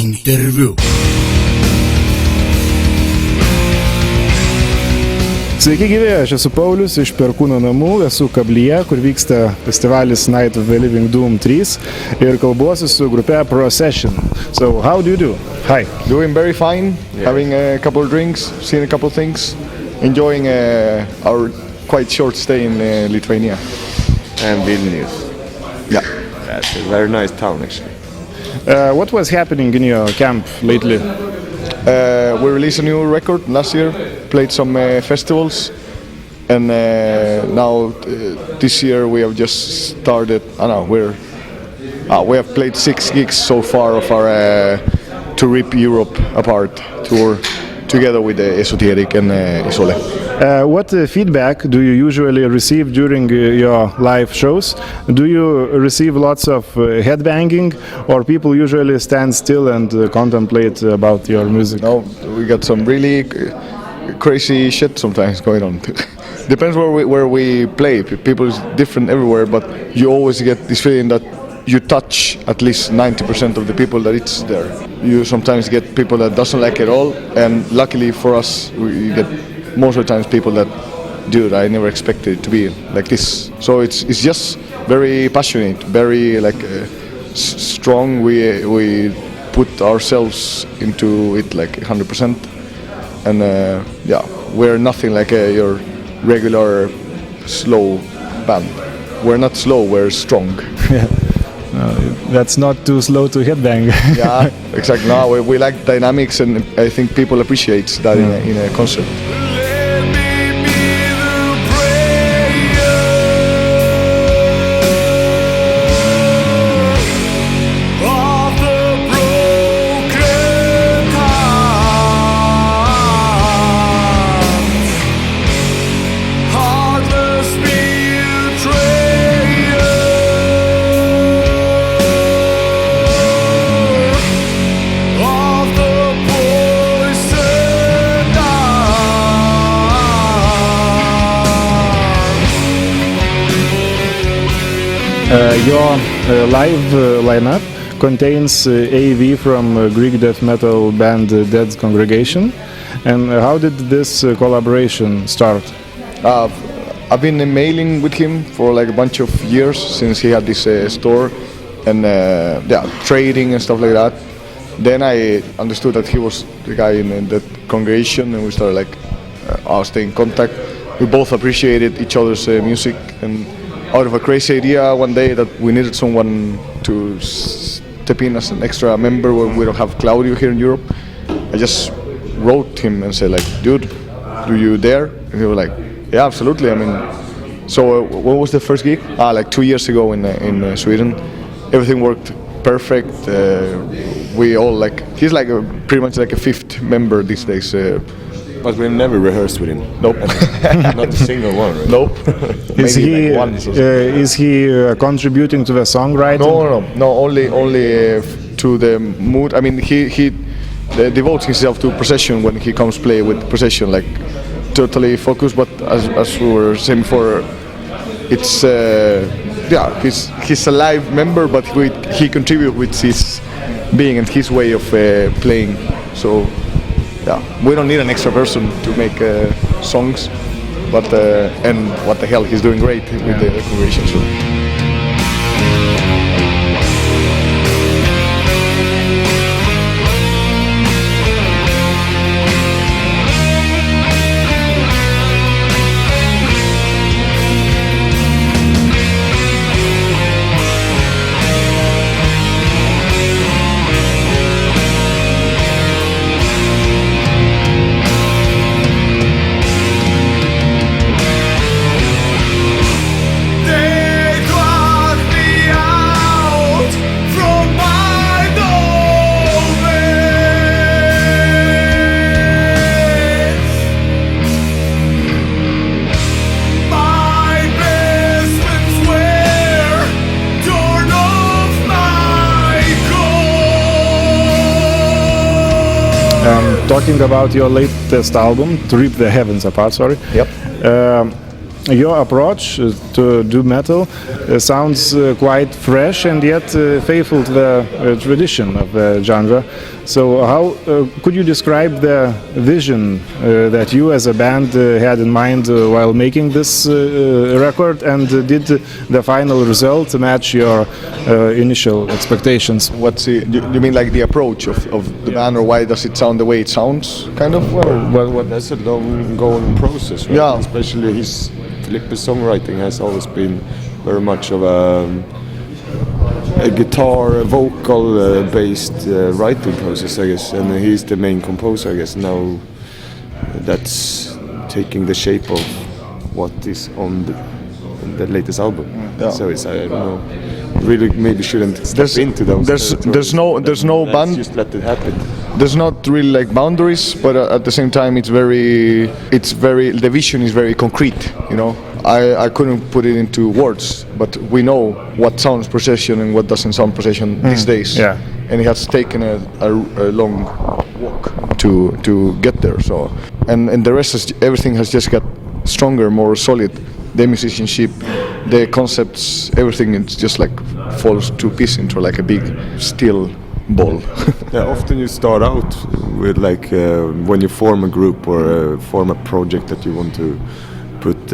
Interviu. Sveiki gyvi, aš esu Paulius iš Perkūno namų, esu Kablyje, kur vyksta festivalis Night of the Living Doom 3 ir kalbuosi su grupe PROCESSION. So, how do you do? Hi. Doing very fine, having a couple of drinks, seeing a couple of things, enjoying our quite short stay in Lithuania. And Vilnius. Yeah. That's a very nice town actually. What was happening in your camp lately? We released a new record last year, played some festivals, and now this year we have just started. We have played 6 gigs so far of our To Rip Europe Apart tour together with Esoteric and Isole. What feedback do you usually receive during your live shows? Do you receive lots of headbanging, or people usually stand still and contemplate about your music? No, we got some really crazy shit sometimes going on. Depends where we play. People is different everywhere, but you always get this feeling that you touch at least 90% of the people that it's there. You sometimes get people that doesn't like it all, and luckily for us, we get most of the times people that, dude, I never expected it to be like this. So it's just very passionate, very strong. We put ourselves into it like 100%, and we're nothing like your regular slow band. We're not slow, we're strong. That's not too slow to headbang. Yeah, exactly. No, we like dynamics, and I think people appreciate that in a concert. Your live lineup contains AV from Greek death metal band Dead Congregation. And how did this collaboration start? I've been mailing with him for like a bunch of years since he had this store and trading and stuff like that. Then I understood that he was the guy in that congregation, and we started staying in contact. We both appreciated each other's music, and out of a crazy idea one day that we needed someone to step in as an extra member when we don't have Claudio here in Europe, I just wrote him and said dude, do you dare? And he was like, yeah, absolutely. I mean, so when was the first gig? 2 years ago in Sweden. Everything worked perfect. We all he's pretty much like a fifth member these days. But we've never rehearsed with him. Nope. Not a single one, right? Nope. Is he contributing to the songwriting? No. Only to the mood. I mean, he devotes himself to Procession when he comes play with Procession, totally focused. But as we were saying before, it's he's a live member, but he contributes with his being and his way of playing. So. Yeah, we don't need an extra person to make songs, but and what the hell, he's doing great with the congregation. So. Talking about your latest album, To Rip the Heavens Apart, Yep. your approach to do metal sounds quite fresh and yet faithful to the tradition of the genre. So how could you describe the vision that you as a band had in mind while making this record, and did the final result match your initial expectations? You mean like the approach of the band, or why does it sound the way it sounds, kind of? Well, that's a long-going process, right? Yeah. Especially Felipe's songwriting has always been very much of a guitar, vocal-based writing process, I guess, and he's the main composer, I guess. Now that's taking the shape of what is on the latest album. Yeah. So it's, I don't know, really maybe shouldn't step into those. There's no band. Just let it happen. There's not really like boundaries, but at the same time, the vision is very concrete. You know, I couldn't put it into words, but we know what sounds Procession and what doesn't sound Procession these days. Yeah. And it has taken a long walk to get there. So, and the rest everything has just got stronger, more solid. The musicianship, the concepts, everything, it's just like falls to pieces into like a big steel ball. Yeah, often you start out with like when you form a group or form a project that you want to put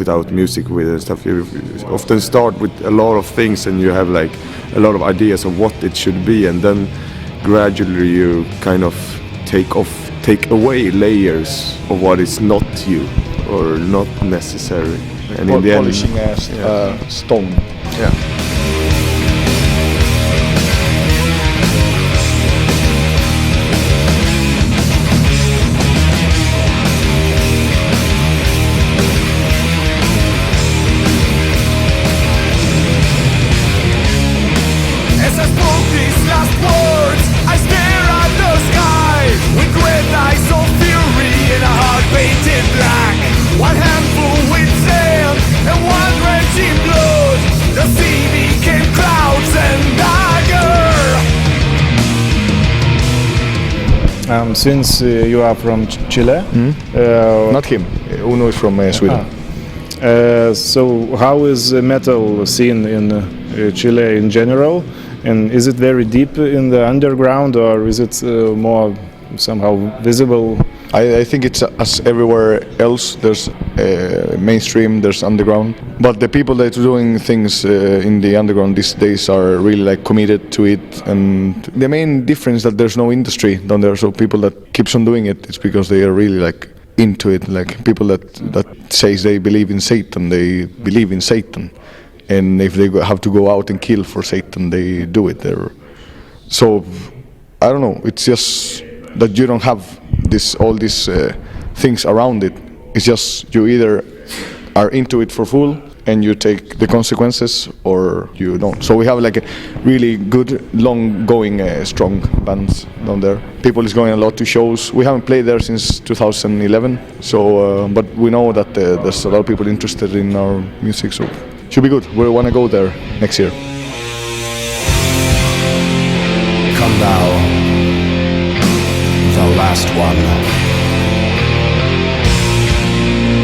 out music with and stuff. You often start with a lot of things, and you have like a lot of ideas of what it should be, and then gradually you kind of take away layers of what is not you or not necessary. And in the end, polishing a stone. yeah. As I spoke these last words, I stare at the sky with red eyes of fury and a heart painted black. One handful with sand and one drenched in blood. The sea became clouds and dagger. Since you are from Chile, Not him. Uno is from Sweden. so how is the metal scene in Chile in general? And is it very deep in the underground, or is it more somehow visible? I think it's as everywhere else. There's mainstream, there's underground. But the people that are doing things in the underground these days are really like committed to it. And the main difference that there's no industry down there. So people that keeps on doing it, it's because they are really like into it. Like people that says they believe in Satan, they believe in Satan. And if they have to go out and kill for Satan, they do it. So I don't know. It's just that you don't have all these things around it. It's just you either are into it for full and you take the consequences, or you don't. So we have like a really good, long-going, strong bands down there. People is going a lot to shows. We haven't played there since 2011. So, but we know that there's a lot of people interested in our music. So. Should be good. We want to go there next year. Come thou, the last one,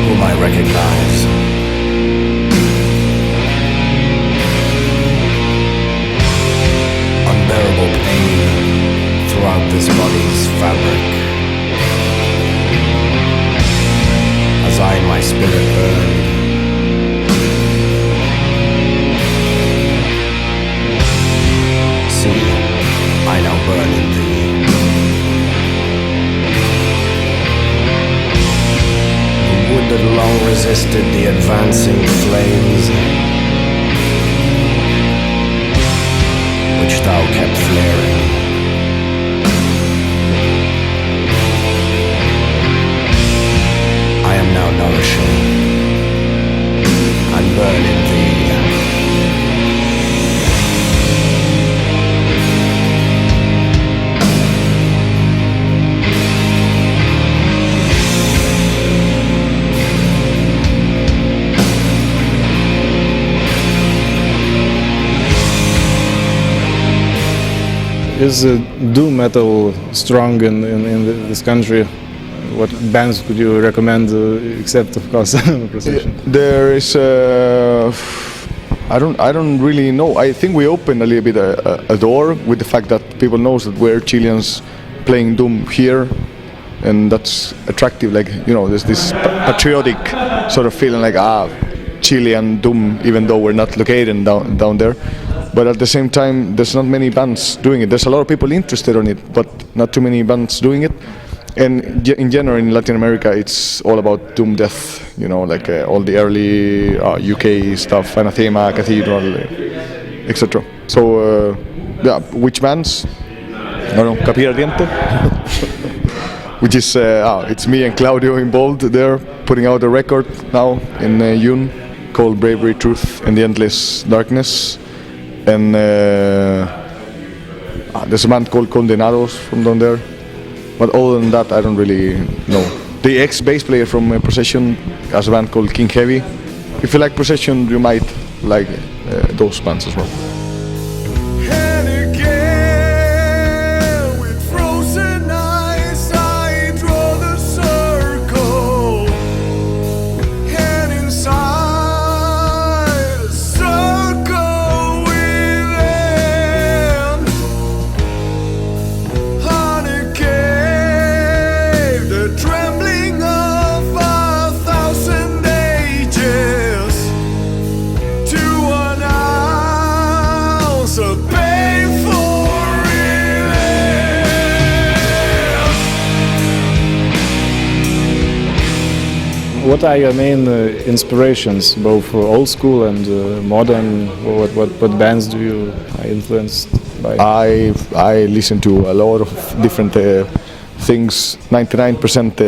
whom I recognize. Unbearable pain throughout this body's fabric, as I in my spirit burn. I now burn in thee. The wood that long resisted the advancing flames, which thou kept flaring. I am now nourishing and burn in thee. Is doom metal strong in this country? what bands could you recommend, except of course Procession? There is. I don't really know. I think we opened a little bit a door with the fact that people knows that we're Chileans playing Doom here, and that's attractive. Like, you know, there's this patriotic sort of feeling, like Chilean Doom, even though we're not located down there. But at the same time, there's not many bands doing it. There's a lot of people interested on it, but not too many bands doing it. And in general, in Latin America, it's all about doom death, you know, like all the early UK stuff, Anathema, Cathedral, etc. So, yeah, which bands? I don't know, Capilla Ardiente, which is, it's me and Claudio involved there, putting out a record now in June called Bravery, Truth, and the Endless Darkness. And there's a band called Condenados from down there. But other than that, I don't really know. The ex-bass player from Procession has a band called King Heavy. If you like Procession, you might like those bands as well. And again, with frozen eyes, I draw the circle. And inside a circle within, on a cave, the trembling of 1,000 ages, to announce a painful relief. What are your main inspirations, both old school and modern? What bands do you are influenced by? I listen to a lot of different things. 99%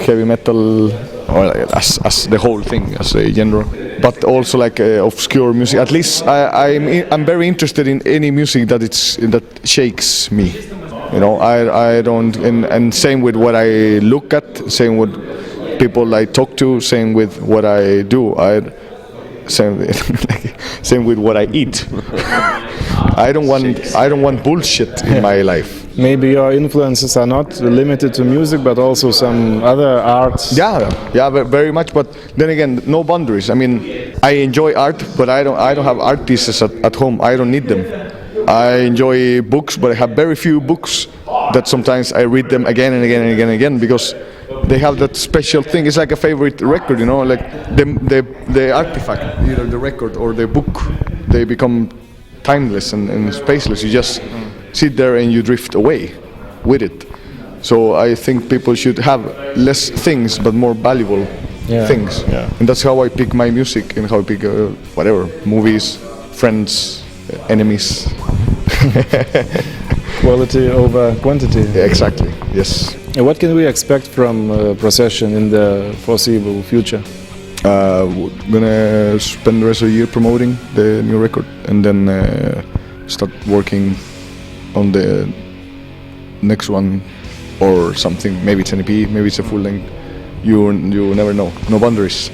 heavy metal, or as the whole thing, as a genre. But also like obscure music. At least I'm very interested in any music that shakes me. You know, I don't, and same with what I look at, same with people I talk to, same with what I do. Same with what I eat. I don't want bullshit in my life. Maybe your influences are not limited to music, but also some other arts. Yeah, very much. But then again, no boundaries. I mean, I enjoy art, but I don't have art pieces at home. I don't need them. I enjoy books, but I have very few books that sometimes I read them again and again and again and again because they have that special thing. It's like a favorite record, you know, like the artifact, either the record or the book, they become timeless and spaceless. You just sit there and you drift away with it. So I think people should have less things but more valuable things. Yeah. And that's how I pick my music and how I pick whatever, movies, friends, enemies. Quality over quantity. Yeah, exactly, yes. What can we expect from Procession in the foreseeable future? We're gonna spend the rest of the year promoting the new record and then start working on the next one or something. Maybe it's an EP, maybe it's a full length. You never know. No boundaries.